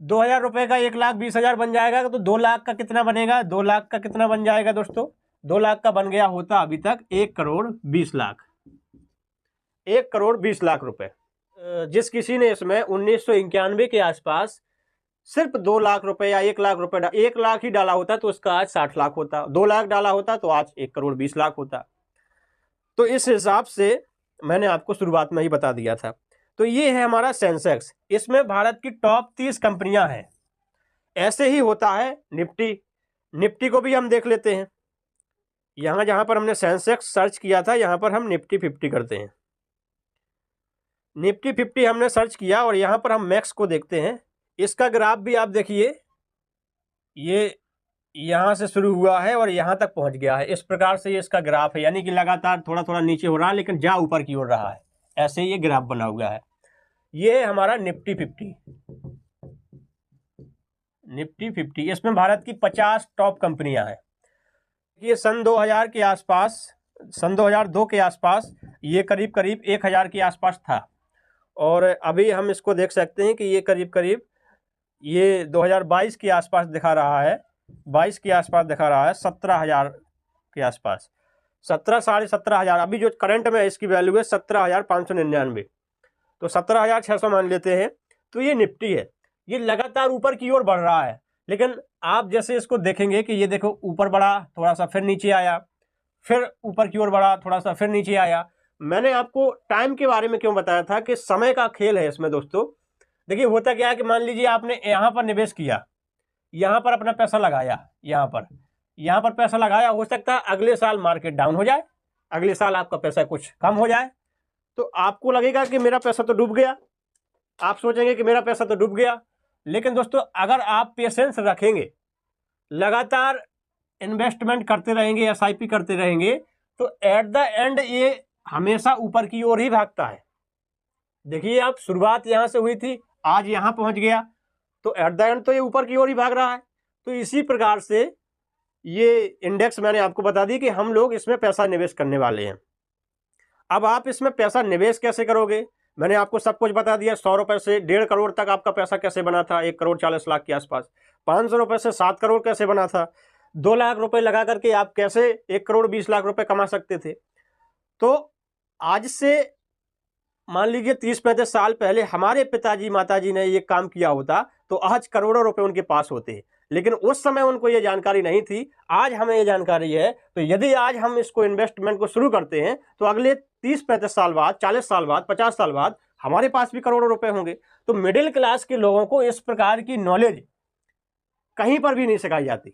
2000 रुपये का 1,20,000 बन जाएगा तो 2 लाख का कितना बनेगा? 2 लाख का कितना बन जाएगा दोस्तों? 2 लाख का बन गया होता अभी तक 1 करोड़ 20 लाख। 1 करोड़ 20 लाख रुपए। जिस किसी ने इसमें 1991 के आसपास सिर्फ 2 लाख रुपए या 1 लाख रुपए, 1 लाख ही डाला होता तो उसका आज 60 लाख होता। 2 लाख डाला होता तो आज 1 करोड़ 20 लाख होता। तो इस हिसाब से मैंने आपको शुरुआत में ही बता दिया था। तो ये है हमारा सेंसेक्स। इसमें भारत की टॉप 30 कंपनियां हैं। ऐसे ही होता है निफ्टी को भी हम देख लेते हैं। यहां जहां पर हमने सेंसेक्स सर्च किया था, यहां पर हम निफ्टी 50 करते हैं। निफ्टी 50 हमने सर्च किया और यहां पर हम मैक्स को देखते हैं। इसका ग्राफ भी आप देखिए, ये यहां से शुरू हुआ है और यहां तक पहुंच गया है। इस प्रकार से ये इसका ग्राफ है, यानी कि लगातार थोड़ा थोड़ा नीचे हो रहा है लेकिन जा ऊपर की ओर रहा है। ऐसे ये ग्राफ बना हुआ है। ये है हमारा निफ्टी 50। निफ्टी 50 इसमें भारत की 50 टॉप कंपनियां हैं। ये सन 2000 के आसपास, सन 2002 के आसपास ये करीब करीब 1000 के आसपास था और अभी हम इसको देख सकते हैं कि ये करीब करीब ये 2022 के आसपास दिखा रहा है, 22 के आसपास दिखा रहा है 17,000 के आसपास, 17 साढ़े 17,000। अभी जो करंट में इसकी वैल्यू है 17,599, तो 17,600 मान लेते हैं। तो ये निफ्टी है, ये लगातार ऊपर की ओर बढ़ रहा है। लेकिन आप जैसे इसको देखेंगे कि ये देखो ऊपर बढ़ा, थोड़ा सा फिर नीचे आया, फिर ऊपर की ओर बढ़ा, थोड़ा सा फिर नीचे आया। मैंने आपको टाइम के बारे में क्यों बताया था कि समय का खेल है इसमें दोस्तों। देखिए होता क्या है कि मान लीजिए आपने यहाँ पर निवेश किया, यहाँ पर अपना पैसा लगाया, यहाँ पर पैसा लगाया, हो सकता है अगले साल मार्केट डाउन हो जाए, अगले साल आपका पैसा कुछ कम हो जाए, तो आपको लगेगा कि मेरा पैसा तो डूब गया। आप सोचेंगे कि मेरा पैसा तो डूब गया। लेकिन दोस्तों अगर आप पेशेंस रखेंगे, लगातार इन्वेस्टमेंट करते रहेंगे, SIP करते रहेंगे, तो एट द एंड ये हमेशा ऊपर की ओर ही भागता है। देखिए आप, शुरुआत यहाँ से हुई थी, आज यहाँ पहुँच गया, तो एट द एंड तो ये ऊपर की ओर ही भाग रहा है। तो इसी प्रकार से ये इंडेक्स मैंने आपको बता दी कि हम लोग इसमें पैसा निवेश करने वाले हैं। अब आप इसमें पैसा निवेश कैसे करोगे, मैंने आपको सब कुछ बता दिया। 100 रुपये से 1.5 करोड़ तक आपका पैसा कैसे बना था, 1 करोड़ 40 लाख के आसपास। 500 रुपये से 7 करोड़ कैसे बना था। 2 लाख रुपए लगा करके आप कैसे 1 करोड़ 20 लाख रुपए कमा सकते थे। तो आज से मान लीजिए 30-35 साल पहले हमारे पिताजी माताजी ने ये काम किया होता तो आज करोड़ों रुपए उनके पास होते, लेकिन उस समय उनको ये जानकारी नहीं थी। आज हमें ये जानकारी है, तो यदि आज हम इसको इन्वेस्टमेंट को शुरू करते हैं तो अगले 30-35 साल बाद, 40 साल बाद, 50 साल बाद हमारे पास भी करोड़ों रुपए होंगे। तो मिडिल क्लास के लोगों को इस प्रकार की नॉलेज कहीं पर भी नहीं सिखाई जाती।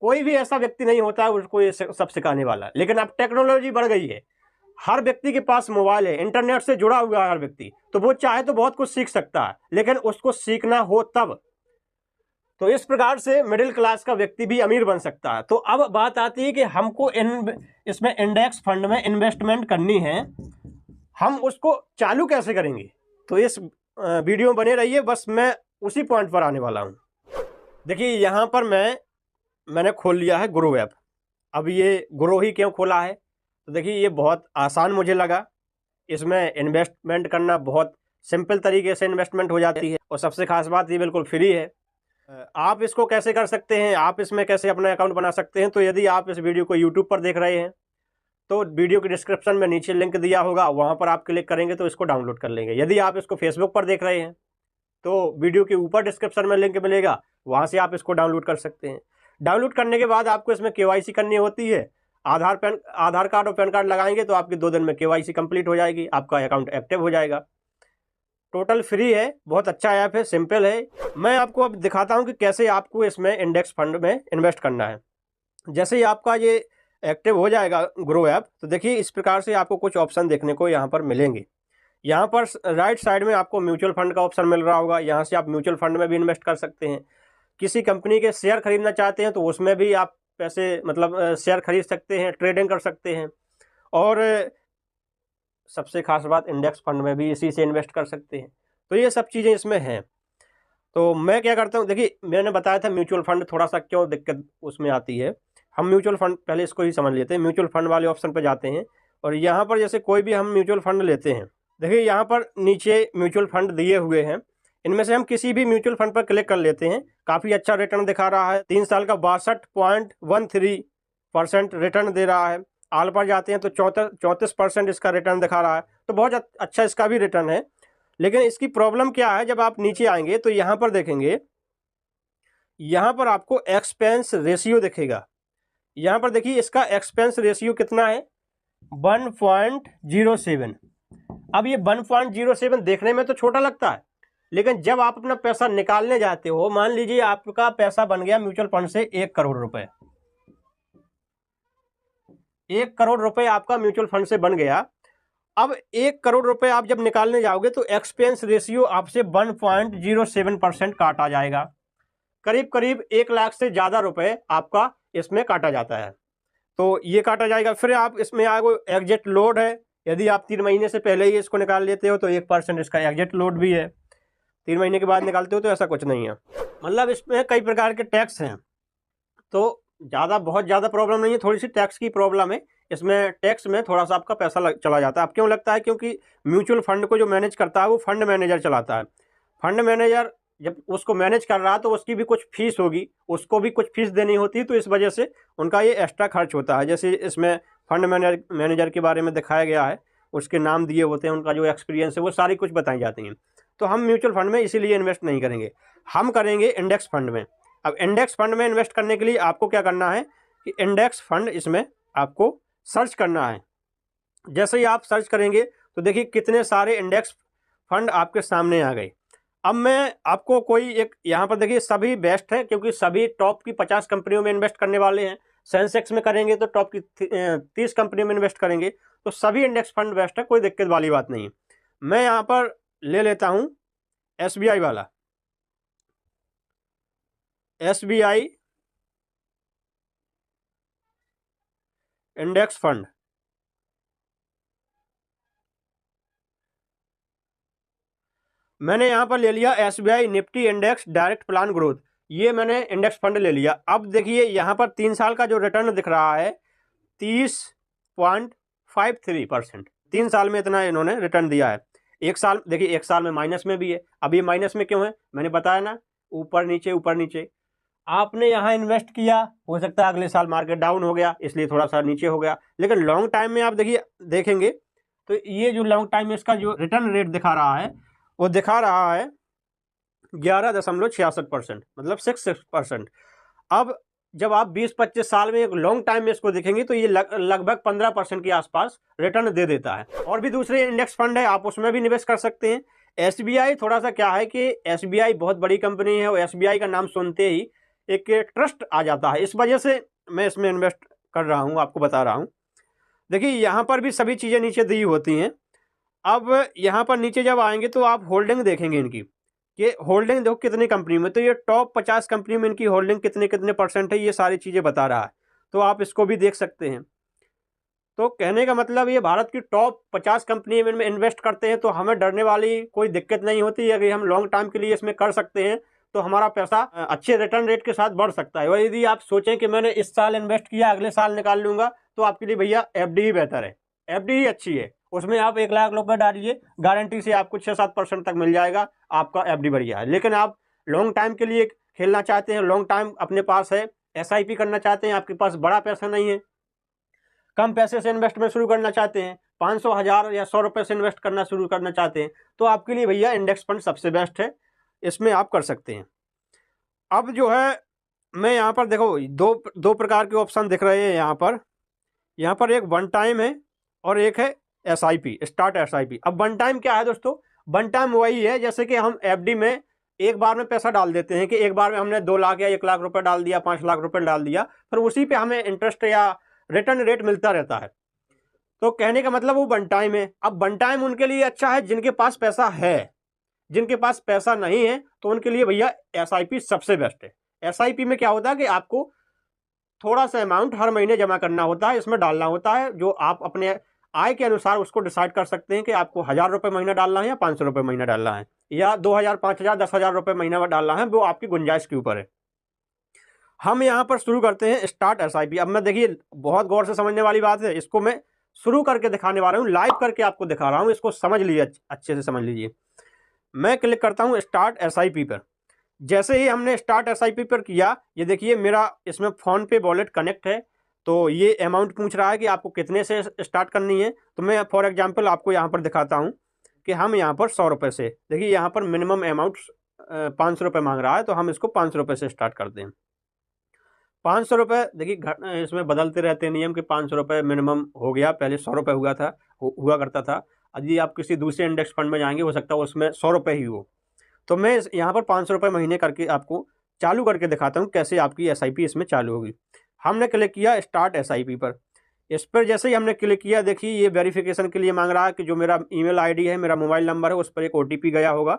कोई भी ऐसा व्यक्ति नहीं होता उसको ये सब सिखाने वाला। लेकिन अब टेक्नोलॉजी बढ़ गई है, हर व्यक्ति के पास मोबाइल है, इंटरनेट से जुड़ा हुआ है हर व्यक्ति, तो वो चाहे तो बहुत कुछ सीख सकता है, लेकिन उसको सीखना हो तब। तो इस प्रकार से मिडिल क्लास का व्यक्ति भी अमीर बन सकता है। तो अब बात आती है कि हमको इसमें इंडेक्स फंड में इन्वेस्टमेंट करनी है, हम उसको चालू कैसे करेंगे। तो इस वीडियो में बने रहिए, बस मैं उसी पॉइंट पर आने वाला हूँ। देखिए यहाँ पर मैंने खोल लिया है ग्रो ऐप। अब ये ग्रो ही क्यों खोला है, तो देखिए ये बहुत आसान मुझे लगा। इसमें इन्वेस्टमेंट करना बहुत सिंपल तरीके से इन्वेस्टमेंट हो जाती है, और सबसे खास बात ये बिल्कुल फ्री है। आप इसको कैसे कर सकते हैं, आप इसमें कैसे अपना अकाउंट बना सकते हैं। तो यदि आप इस वीडियो को यूट्यूब पर देख रहे हैं तो वीडियो के डिस्क्रिप्शन में नीचे लिंक दिया होगा, वहाँ पर आप क्लिक करेंगे तो इसको डाउनलोड कर लेंगे। यदि आप इसको फेसबुक पर देख रहे हैं तो वीडियो के ऊपर डिस्क्रिप्शन में लिंक मिलेगा, वहाँ से आप इसको डाउनलोड कर सकते हैं। डाउनलोड करने के बाद आपको इसमें KYC करनी होती है। आधार कार्ड और पैन कार्ड लगाएंगे तो आपकी 2 दिन में KYC कंप्लीट हो जाएगी, आपका अकाउंट एक्टिव हो जाएगा। टोटल फ्री है, बहुत अच्छा ऐप है, सिंपल है। मैं आपको अब दिखाता हूं कि कैसे आपको इसमें इंडेक्स फंड में इन्वेस्ट करना है। जैसे ही आपका ये एक्टिव हो जाएगा ग्रो ऐप, तो देखिए इस प्रकार से आपको कुछ ऑप्शन देखने को यहाँ पर मिलेंगे। यहाँ पर राइट साइड में आपको म्यूचुअल फंड का ऑप्शन मिल रहा होगा, यहाँ से आप म्यूचुअल फंड में भी इन्वेस्ट कर सकते हैं। किसी कंपनी के शेयर खरीदना चाहते हैं तो उसमें भी आप पैसे मतलब शेयर खरीद सकते हैं, ट्रेडिंग कर सकते हैं। और सबसे खास बात, इंडेक्स फंड में भी इसी से इन्वेस्ट कर सकते हैं। तो ये सब चीज़ें इसमें हैं। तो मैं क्या करता हूँ, देखिए मैंने बताया था म्यूचुअल फंड थोड़ा सा क्यों दिक्कत उसमें आती है। हम म्यूचुअल फंड पहले इसको ही समझ लेते हैं। म्यूचुअल फंड वाले ऑप्शन पर जाते हैं, और यहाँ पर जैसे कोई भी हम म्यूचुअल फंड लेते हैं, देखिए यहाँ पर नीचे म्यूचुअल फंड दिए हुए हैं। इनमें से हम किसी भी म्यूचुअल फंड पर क्लिक कर लेते हैं। काफ़ी अच्छा रिटर्न दिखा रहा है, 3 साल का 62.13% रिटर्न दे रहा है। आल पर जाते हैं तो 34% इसका रिटर्न दिखा रहा है। तो बहुत अच्छा इसका भी रिटर्न है। लेकिन इसकी प्रॉब्लम क्या है, जब आप नीचे आएंगे तो यहाँ पर देखेंगे, यहाँ पर आपको एक्सपेंस रेशियो दिखेगा। यहाँ पर देखिए इसका एक्सपेंस रेशियो कितना है, 1.07। अब ये 1.07 देखने में तो छोटा लगता है, लेकिन जब आप अपना पैसा निकालने जाते हो, मान लीजिए आपका पैसा बन गया म्यूचुअल फंड से 1 करोड़ रुपए, 1 करोड़ रुपए आपका म्यूचुअल फंड से बन गया। अब 1 करोड़ रुपए आप जब निकालने जाओगे तो एक्सपेंस रेशियो आपसे 1.07% काटा जाएगा। करीब करीब 1 लाख से ज़्यादा रुपए आपका इसमें काटा जाता है। तो ये काटा जाएगा। फिर आप इसमें आगे एग्जिट लोड है, यदि आप 3 महीने से पहले ही इसको निकाल लेते हो तो 1% इसका एग्जिट लोड भी है। 3 महीने के बाद निकालते हो तो ऐसा कुछ नहीं है। मतलब इसमें कई प्रकार के टैक्स हैं, तो बहुत ज़्यादा प्रॉब्लम नहीं है, थोड़ी सी टैक्स की प्रॉब्लम है। इसमें टैक्स में थोड़ा सा आपका पैसा चला जाता है। अब क्यों लगता है, क्योंकि म्यूचुअल फंड को जो मैनेज करता है वो फंड मैनेजर चलाता है। फंड मैनेजर जब उसको मैनेज कर रहा है तो उसकी भी कुछ फीस होगी, उसको भी कुछ फीस देनी होती है, तो इस वजह से उनका ये एक्स्ट्रा खर्च होता है। जैसे इसमें फंड मैनेजर के बारे में दिखाया गया है, उसके नाम दिए होते हैं, उनका जो एक्सपीरियंस है वो सारी कुछ बताई जाती हैं। तो हम म्यूचुअल फंड में इसीलिए इन्वेस्ट नहीं करेंगे, हम करेंगे इंडेक्स फंड में। अब इंडेक्स फंड में इन्वेस्ट करने के लिए आपको क्या करना है कि इंडेक्स फंड इसमें आपको सर्च करना है। जैसे ही आप सर्च करेंगे तो देखिए कितने सारे इंडेक्स फंड आपके सामने आ गए। अब मैं आपको कोई एक, यहाँ पर देखिए सभी बेस्ट है, क्योंकि सभी टॉप की 50 कंपनियों में इन्वेस्ट करने वाले हैं। सेंसेक्स में करेंगे तो टॉप की 30 कंपनियों में इन्वेस्ट करेंगे, तो सभी इंडेक्स फंड बेस्ट है, कोई दिक्कत वाली बात नहीं। मैं यहाँ पर ले लेता हूँ SBI वाला, SBI इंडेक्स फंड। मैंने यहाँ पर ले लिया SBI Nifty index direct plan growth, ये मैंने इंडेक्स फंड ले लिया। अब देखिए यहाँ पर 3 साल का जो रिटर्न दिख रहा है 30.53%, 3 साल में इतना इन्होंने रिटर्न दिया है। 1 साल देखिए, 1 साल में माइनस में भी है। अब ये माइनस में क्यों है, मैंने बताया ना, ऊपर नीचे आपने यहाँ इन्वेस्ट किया, हो सकता है अगले साल मार्केट डाउन हो गया इसलिए थोड़ा सा नीचे हो गया, लेकिन लॉन्ग टाइम में आप देखेंगे तो ये जो लॉन्ग टाइम में इसका जो रिटर्न रेट दिखा रहा है वो दिखा रहा है 11.66%, मतलब 6%। अब जब आप 20-25 साल में एक लॉन्ग टाइम में इसको देखेंगे तो ये लगभग 15% के आसपास रिटर्न दे देता है। और भी दूसरे इंडेक्स फंड है, आप उसमें भी निवेश कर सकते हैं। SBI थोड़ा सा क्या है कि SBI बहुत बड़ी कंपनी है और SBI का नाम सुनते ही एक ट्रस्ट आ जाता है, इस वजह से मैं इसमें इन्वेस्ट कर रहा हूँ, आपको बता रहा हूँ। देखिए यहाँ पर भी सभी चीज़ें नीचे दी होती हैं। अब यहाँ पर नीचे जब आएंगे तो आप होल्डिंग देखेंगे इनकी, कि होल्डिंग देखो कितनी कंपनी में, तो ये टॉप 50 कंपनी में इनकी होल्डिंग कितने कितने परसेंट है, ये सारी चीज़ें बता रहा है, तो आप इसको भी देख सकते हैं। तो कहने का मतलब ये भारत की टॉप 50 कंपनी में इन्वेस्ट करते हैं तो हमें डरने वाली कोई दिक्कत नहीं होती। अगर हम लॉन्ग टाइम के लिए इसमें कर सकते हैं तो हमारा पैसा अच्छे रिटर्न रेट के साथ बढ़ सकता है। और यदि आप सोचें कि मैंने इस साल इन्वेस्ट किया अगले साल निकाल लूंगा, तो आपके लिए भैया FD ही बेहतर है, FD ही अच्छी है। उसमें आप 1 लाख रुपए डालिए, गारंटी से आपको 6-7% तक मिल जाएगा, आपका FD बढ़िया है। लेकिन आप लॉन्ग टाइम के लिए खेलना चाहते हैं, लॉन्ग टाइम अपने पास है, SIP करना चाहते हैं, आपके पास बड़ा पैसा नहीं है, कम पैसे से इन्वेस्टमेंट शुरू करना चाहते हैं, 500, 1000 या 100 रुपये से इन्वेस्ट करना शुरू करना चाहते हैं, तो आपके लिए भैया इंडेक्स फंड सबसे बेस्ट है, इसमें आप कर सकते हैं। अब जो है मैं यहाँ पर देखो दो प्रकार के ऑप्शन दिख रहे हैं यहाँ पर एक वन टाइम है और एक है SIP, स्टार्ट SIP। अब वन टाइम क्या है दोस्तों? वन टाइम वही है जैसे कि हम FD में एक बार में पैसा डाल देते हैं, कि एक बार में हमने 2 लाख या 1 लाख रुपए डाल दिया, 5 लाख रुपए डाल दिया, फिर उसी पे हमें इंटरेस्ट या रिटर्न रेट मिलता रहता है। तो कहने का मतलब वो वन टाइम है। अब वन टाइम उनके लिए अच्छा है जिनके पास पैसा है, जिनके पास पैसा नहीं है तो उनके लिए भैया SIP सबसे बेस्ट है। SIP में क्या होता है कि आपको थोड़ा सा अमाउंट हर महीने जमा करना होता है, इसमें डालना होता है, जो आप अपने आय के अनुसार उसको डिसाइड कर सकते हैं कि आपको 1000 रुपये महीना डालना है या 500 रुपये महीना डालना है, या 2000, 5000, 10,000 रुपये महीना डालना है, वो आपकी गुंजाइश के ऊपर है। हम यहाँ पर शुरू करते हैं स्टार्ट SIP। अब मैं देखिए बहुत गौर से समझने वाली बात है, इसको मैं शुरू करके दिखाने वाला हूँ, लाइव करके आपको दिखा रहा हूँ, इसको समझ लीजिए, अच्छे से समझ लीजिए। मैं क्लिक करता हूँ स्टार्ट SIP पर। जैसे ही हमने स्टार्ट SIP पर किया, ये देखिए मेरा इसमें फ़ोन पे वॉलेट कनेक्ट है, तो ये अमाउंट पूछ रहा है कि आपको कितने से स्टार्ट करनी है। तो मैं फॉर एग्जांपल आपको यहाँ पर दिखाता हूँ कि हम यहाँ पर 100 रुपये से, देखिए यहाँ पर मिनिमम अमाउंट 500 रुपये मांग रहा है, तो हम इसको 500 रुपये से स्टार्ट करते हैं। 500 रुपये, देखिए इसमें बदलते रहते हैं नियम कि 500 रुपये मिनिमम हो गया, पहले 100 रुपये हुआ करता था। यदि आप किसी दूसरे इंडेक्स फंड में जाएंगे, हो सकता है उसमें 100 रुपये ही हो। तो मैं यहाँ पर 500 रुपये महीने करके आपको चालू करके दिखाता हूँ कैसे आपकी SIP इसमें चालू होगी। हमने क्लिक किया स्टार्ट SIP पर। इस पर जैसे ही हमने क्लिक किया, देखिए ये वेरिफिकेशन के लिए मांग रहा है कि जो मेरा ईमेल ID है, मेरा मोबाइल नंबर है, उस पर एक OTP गया होगा।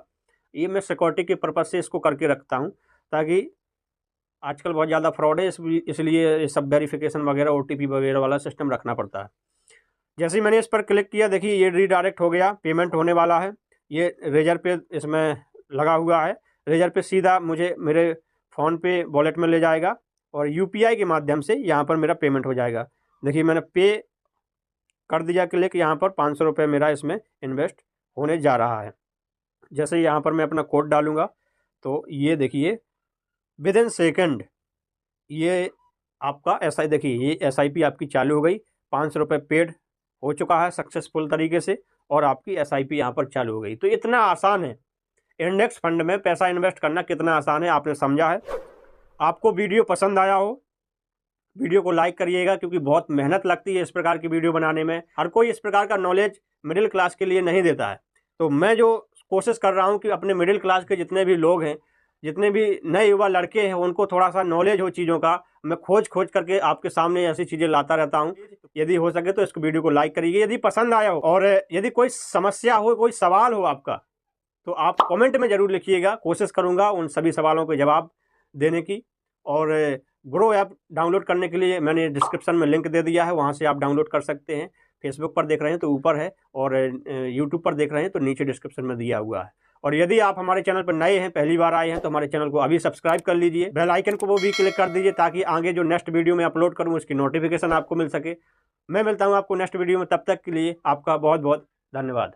ये मैं सिक्योरिटी के पर्पज़ से इसको करके रखता हूँ, ताकि आजकल बहुत ज़्यादा फ्रॉड है, इसलिए ये सब वेरिफिकेशन वगैरह OTP वगैरह वाला सिस्टम रखना पड़ता है। जैसे ही मैंने इस पर क्लिक किया, देखिए ये रीडायरेक्ट हो गया, पेमेंट होने वाला है। ये रेजर पे इसमें लगा हुआ है, रेजर पे सीधा मुझे मेरे फ़ोन पे वॉलेट में ले जाएगा और UPI के माध्यम से यहाँ पर मेरा पेमेंट हो जाएगा। देखिए मैंने पे कर दिया क्लिक, यहाँ पर 500 रुपये मेरा इसमें इन्वेस्ट होने जा रहा है। जैसे यहाँ पर मैं अपना कोड डालूँगा तो ये देखिए विदिन सेकेंड ये आपका देखिए ये SIP आपकी चालू हो गई, 500 रुपये पेड हो चुका है सक्सेसफुल तरीके से, और आपकी SIP यहाँ पर चालू हो गई। तो इतना आसान है इंडेक्स फंड में पैसा इन्वेस्ट करना, कितना आसान है, आपने समझा है। आपको वीडियो पसंद आया हो, वीडियो को लाइक करिएगा, क्योंकि बहुत मेहनत लगती है इस प्रकार की वीडियो बनाने में। हर कोई इस प्रकार का नॉलेज मिडिल क्लास के लिए नहीं देता है। तो मैं जो कोशिश कर रहा हूँ कि अपने मिडिल क्लास के जितने भी लोग हैं, जितने भी नए युवा लड़के हैं, उनको थोड़ा सा नॉलेज हो चीज़ों का, मैं खोज करके आपके सामने ऐसी चीज़ें लाता रहता हूँ। यदि हो सके तो इस वीडियो को लाइक करिए यदि पसंद आया हो, और यदि कोई समस्या हो, कोई सवाल हो आपका, तो आप कमेंट में ज़रूर लिखिएगा। कोशिश करूँगा उन सभी सवालों के जवाब देने की। और ग्रो ऐप डाउनलोड करने के लिए मैंने डिस्क्रिप्शन में लिंक दे दिया है, वहाँ से आप डाउनलोड कर सकते हैं। फेसबुक पर देख रहे हैं तो ऊपर है, और यूट्यूब पर देख रहे हैं तो नीचे डिस्क्रिप्शन में दिया हुआ है। और यदि आप हमारे चैनल पर नए हैं, पहली बार आए हैं, तो हमारे चैनल को अभी सब्सक्राइब कर लीजिए, बेल आइकन को वो भी क्लिक कर दीजिए, ताकि आगे जो नेक्स्ट वीडियो में अपलोड करूँ उसकी नोटिफिकेशन आपको मिल सके। मैं मिलता हूँ आपको नेक्स्ट वीडियो में, तब तक के लिए आपका बहुत बहुत धन्यवाद।